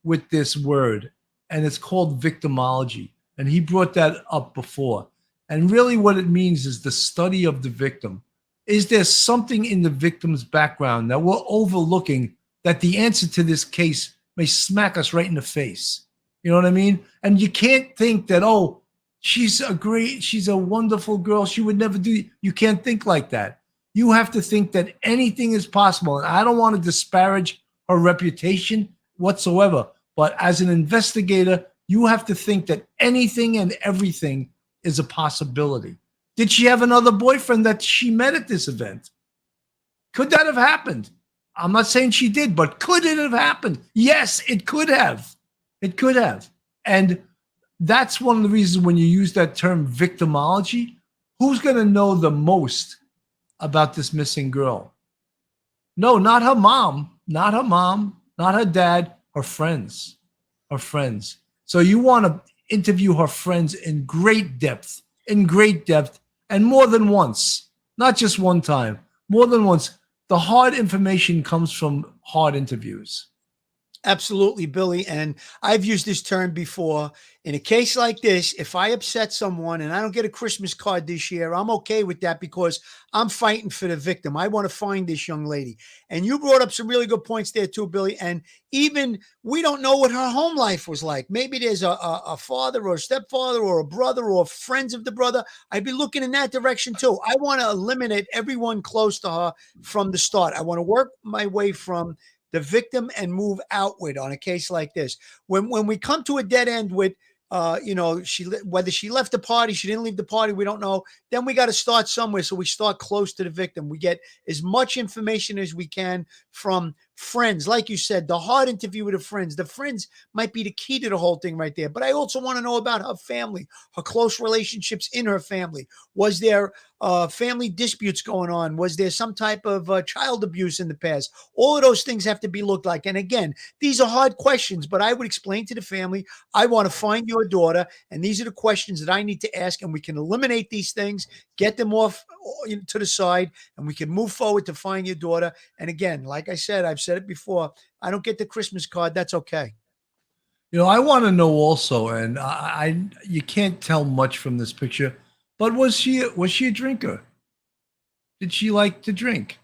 with this word, and it's called victimology. And he brought that up before. And really what it means is the study of the victim. Is there something in the victim's background that we're overlooking that the answer to this case may smack us right in the face? You know what I mean? And you can't think that, oh, she's a wonderful girl, she would never do. You can't think like that. You have to think that anything is possible. And I don't want to disparage her reputation whatsoever, but as an investigator, you have to think that anything and everything is a possibility. Did she have another boyfriend that she met at this event? Could that have happened? I'm not saying she did, but could it have happened? Yes, it could have. It could have. And that's one of the reasons when you use that term victimology, who's going to know the most about this missing girl? No, not her mom, not her dad, her friends. So you want to interview her friends in great depth, and more than once, not just one time, more than once. The hard information comes from hard interviews. Absolutely, Billy. And I've used this term before. In a case like this, if I upset someone and I don't get a Christmas card this year, I'm okay with that because I'm fighting for the victim. I want to find this young lady. And you brought up some really good points there too, Billy. And even we don't know what her home life was like. Maybe there's a father or a stepfather or a brother or friends of the brother. I'd be looking in that direction too. I want to eliminate everyone close to her from the start. I want to work my way from the victim and move outward on a case like this. When we come to a dead end with whether she left the party, she didn't leave the party, we don't know. Then we got to start somewhere. So we start close to the victim. We get as much information as we can from friends. Like you said, the hard interview with the friends. The friends might be the key to the whole thing right there. But I also want to know about her family, her close relationships in her family. Was there family disputes going on? Was there some type of child abuse in the past? All of those things have to be looked like. And again, these are hard questions, but I would explain to the family, I want to find your daughter, and these are the questions that I need to ask, and we can eliminate these things, get them off to the side, and we can move forward to find your daughter. And again, like I said, I've said it before, I don't get the Christmas card. That's okay. I want to know also, and you can't tell much from this picture, but was she a drinker? Did she like to drink?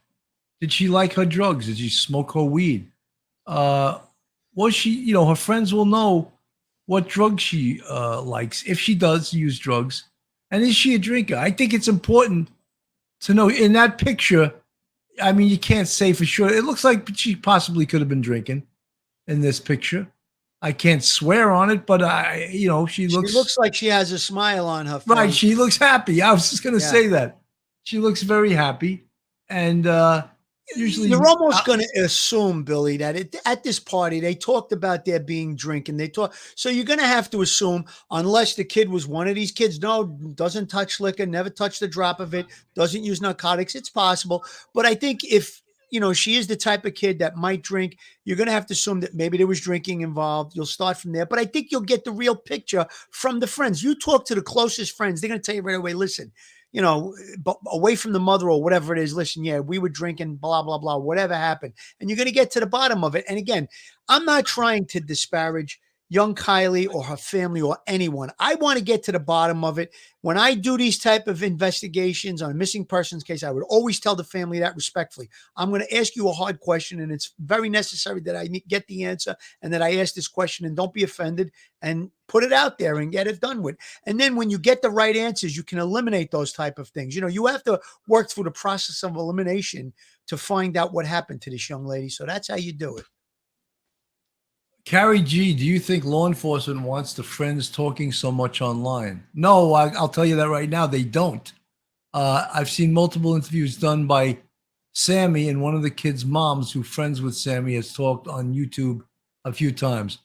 Did she like her drugs? Did she smoke her weed? Was she, her friends will know what drugs she likes, if she does use drugs. And is she a drinker? I think it's important to know in that picture. I mean, you can't say for sure. It looks like she possibly could have been drinking in this picture. I can't swear on it, but she looks like she has a smile on her face. Right. She looks happy. I was just going to say that. She looks very happy. And usually you're almost going to assume, Billy, that at this party, they talked about there being drinking. So you're going to have to assume, unless the kid was one of these kids, no, doesn't touch liquor, never touched a drop of it, doesn't use narcotics. It's possible. But I think if, she is the type of kid that might drink, you're going to have to assume that maybe there was drinking involved. You'll start from there. But I think you'll get the real picture from the friends. You talk to the closest friends. They're going to tell you right away, listen, away from the mother or whatever it is, listen, yeah, we were drinking, blah, blah, blah, whatever happened. And you're going to get to the bottom of it. And again, I'm not trying to disparage young Kiely or her family or anyone. I want to get to the bottom of it. When I do these type of investigations on a missing persons case, I would always tell the family that respectfully. I'm going to ask you a hard question, and it's very necessary that I get the answer and that I ask this question, and don't be offended, and put it out there and get it done with. And then when you get the right answers, you can eliminate those type of things. You have to work through the process of elimination to find out what happened to this young lady. So that's how you do it. Carrie G, do you think law enforcement wants the friends talking so much online? No, I'll tell you that right now. They don't. I've seen multiple interviews done by Sammy, and one of the kids' moms, who's friends with Sammy, has talked on YouTube a few times.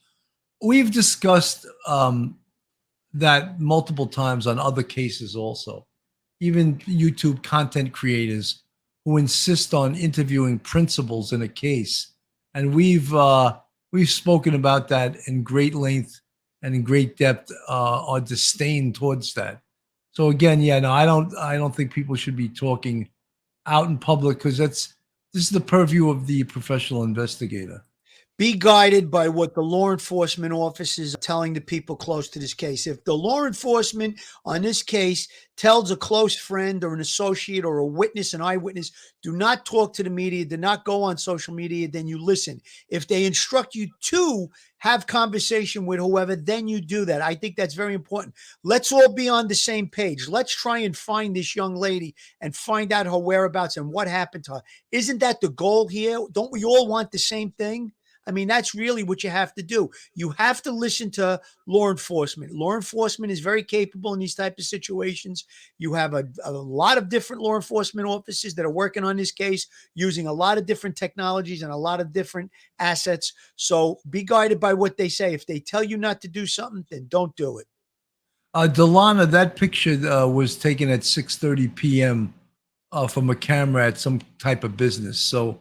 We've discussed that multiple times on other cases also. Even YouTube content creators who insist on interviewing principals in a case. And we've spoken about that in great length and in great depth, our disdain towards that. So again, I don't think people should be talking out in public, because this is the purview of the professional investigator. Be guided by what the law enforcement officers are telling the people close to this case. If the law enforcement on this case tells a close friend or an associate or a witness, an eyewitness, do not talk to the media, do not go on social media, then you listen. If they instruct you to have conversation with whoever, then you do that. I think that's very important. Let's all be on the same page. Let's try and find this young lady and find out her whereabouts and what happened to her. Isn't that the goal here? Don't we all want the same thing? I mean, that's really what you have to do. You have to listen to law enforcement. Law enforcement is very capable in these type of situations. You have a lot of different law enforcement officers that are working on this case using a lot of different technologies and a lot of different assets. So be guided by what they say. If they tell you not to do something, then don't do it. Delana, that picture was taken at 6:30 p.m. From a camera at some type of business. So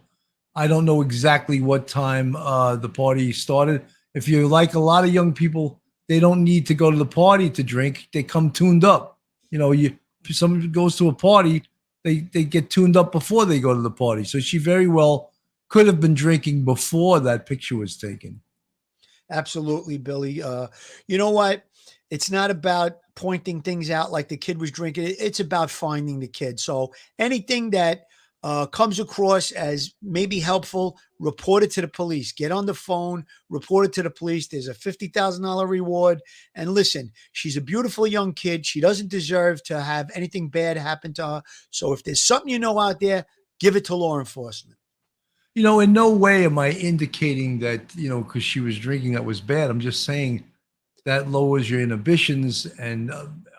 I don't know exactly what time the party started. If you like a lot of young people, they don't need to go to the party to drink. They come tuned up. If someone goes to a party, they get tuned up before they go to the party. So she very well could have been drinking before that picture was taken. Absolutely, Billy. You know what? It's not about pointing things out like the kid was drinking. It's about finding the kid. So anything that comes across as maybe helpful, report it to the police. Get on the phone, report it to the police. There's a $50,000 reward. And listen, she's a beautiful young kid. She doesn't deserve to have anything bad happen to her. So if there's something out there, give it to law enforcement. In no way am I indicating that, because she was drinking, that was bad. I'm just saying that lowers your inhibitions, and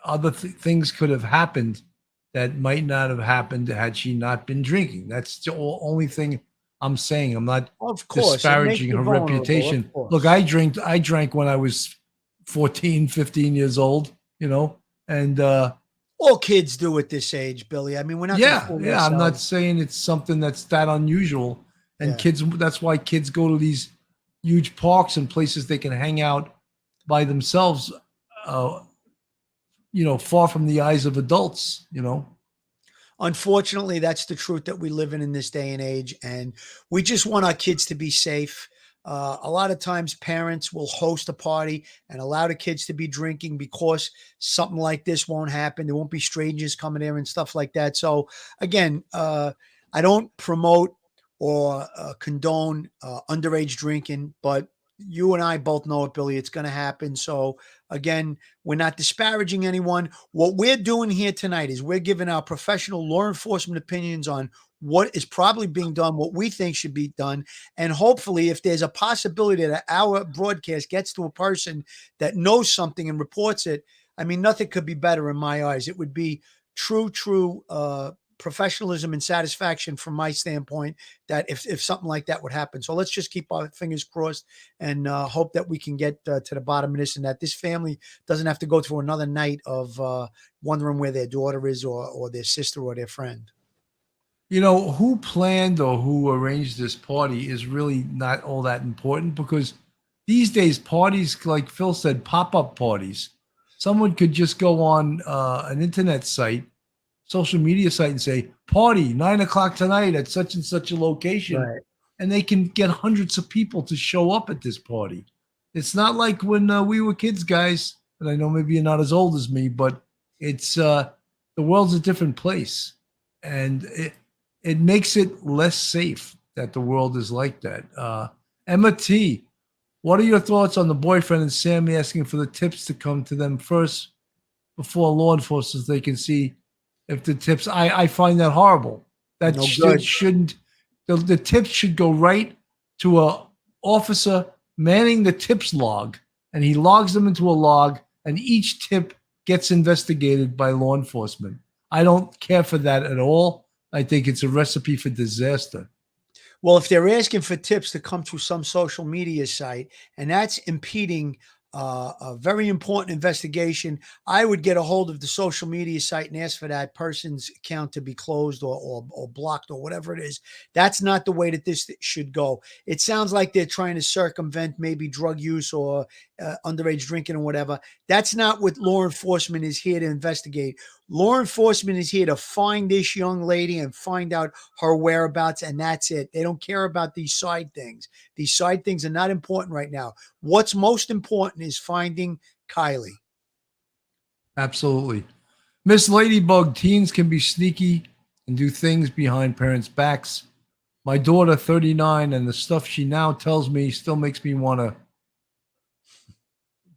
other things could have happened that might not have happened had she not been drinking. That's the only thing I'm saying. I'm not Of course, it makes disparaging you her vulnerable, reputation. of course. Look, I drank when I was 14, 15 years old, you know, and all kids do at this age, Billy. I mean, we're not going to yeah, fool yeah. I'm not ourselves. saying it's something that's that unusual. And Yeah. kids, that's why kids go to these huge parks and places they can hang out by themselves, you know, far from the eyes of adults, you know. Unfortunately, that's the truth that we live in this day and age. And we just want our kids to be safe. A lot of times parents will host a party and allow the kids to be drinking because something like this won't happen. There won't be strangers coming there and stuff like that. So again, I don't promote or condone underage drinking, but you and I both know it, Billy. It's going to happen. So again, we're not disparaging anyone. What we're doing here tonight is we're giving our professional law enforcement opinions on what is probably being done, what we think should be done. And hopefully, if there's a possibility that our broadcast gets to a person that knows something and reports it, I mean, nothing could be better in my eyes. It would be true professionalism and satisfaction from my standpoint that if something like that would happen. So let's just keep our fingers crossed and hope that we can get to the bottom of this and that this family doesn't have to go through another night of wondering where their daughter is or their sister or their friend. You know, who planned or who arranged this party is really not all that important, because these days parties, like Phil said, pop-up parties. Someone could just go on an internet site, social media site, and say, party 9:00 tonight at such and such a location. Right. And they can get hundreds of people to show up at this party. It's not like when we were kids, guys. And I know maybe you're not as old as me, but it's the world's a different place. And it makes it less safe that the world is like that. Emma T., what are your thoughts on the boyfriend and Sammy asking for the tips to come to them first before law enforcement, so they can see if the tips? I find that horrible. That No good. shouldn't. The tips should go right to a officer manning the tips log, and he logs them into a log, and each tip gets investigated by law enforcement. I don't care for that at all. I think it's a recipe for disaster. Well, if they're asking for tips to come through some social media site and that's impeding a very important investigation, I would get a hold of the social media site and ask for that person's account to be closed or blocked or whatever it is. That's not the way that this should go. It sounds like they're trying to circumvent maybe drug use or underage drinking or whatever. That's not what law enforcement is here to investigate. Law enforcement is here to find this young lady and find out her whereabouts, and that's it. They don't care about these side things. These side things are not important right now. What's most important is finding Kiely. Absolutely. Miss Ladybug, teens can be sneaky and do things behind parents' backs. My daughter, 39, and the stuff she now tells me still makes me want to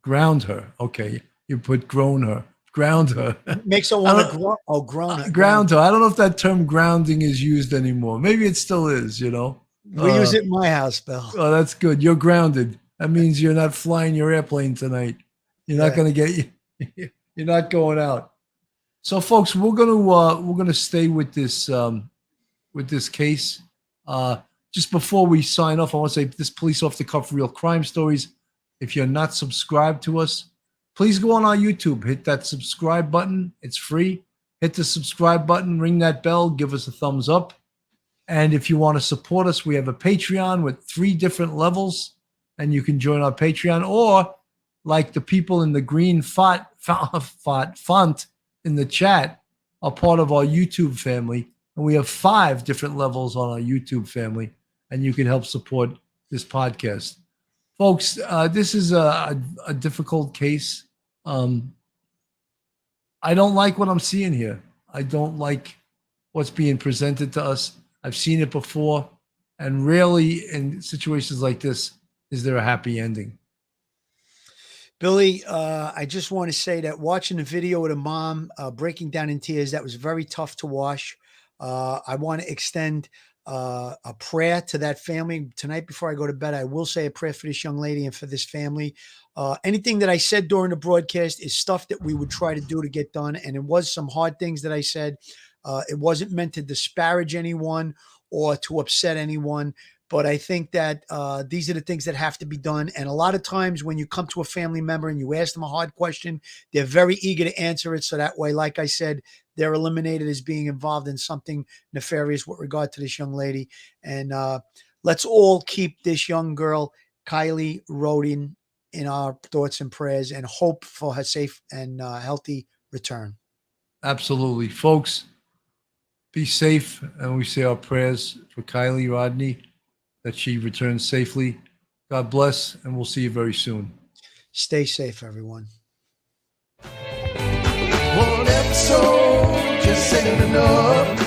ground her. Okay, you put grown her. Ground her. Makes her want to ground her. Ground her. I don't know if that term grounding is used anymore. Maybe it still is, you know. We use it in my house, Bill. Oh, that's good. You're grounded. That means you're not flying your airplane tonight. You're not going to get you're not going out. So folks, we're going to stay with this case. Just before we sign off, I want to say this Police Off the Cuff Real Crime Stories. If you're not subscribed to us, please go on our YouTube, hit that subscribe button. It's free. Hit the subscribe button, ring that bell, give us a thumbs up. And if you want to support us, we have a Patreon with 3 different levels, and you can join our Patreon, or like the people in the green font in the chat are part of our YouTube family. And we have 5 different levels on our YouTube family, and you can help support this podcast. Folks, this is a difficult case. I don't like what I'm seeing here. I don't like what's being presented to us. I've seen it before, and rarely in situations like this is there a happy ending. Billy, I just want to say that watching the video of the mom breaking down in tears, that was very tough to watch. I want to extend a prayer to that family tonight before I go to bed. I will say a prayer for this young lady and for this family. Anything that I said during the broadcast is stuff that we would try to do to get done. And it was some hard things that I said. It wasn't meant to disparage anyone or to upset anyone. But I think that these are the things that have to be done. And a lot of times when you come to a family member and you ask them a hard question, they're very eager to answer it. So that way, like I said, they're eliminated as being involved in something nefarious with regard to this young lady. And let's all keep this young girl, Kiely Rodni, in our thoughts and prayers and hope for her safe and healthy return. Absolutely. Folks, be safe. And we say our prayers for Kiely Rodni, that she returns safely. God bless, and we'll see you very soon. Stay safe, everyone. One episode just ain't enough.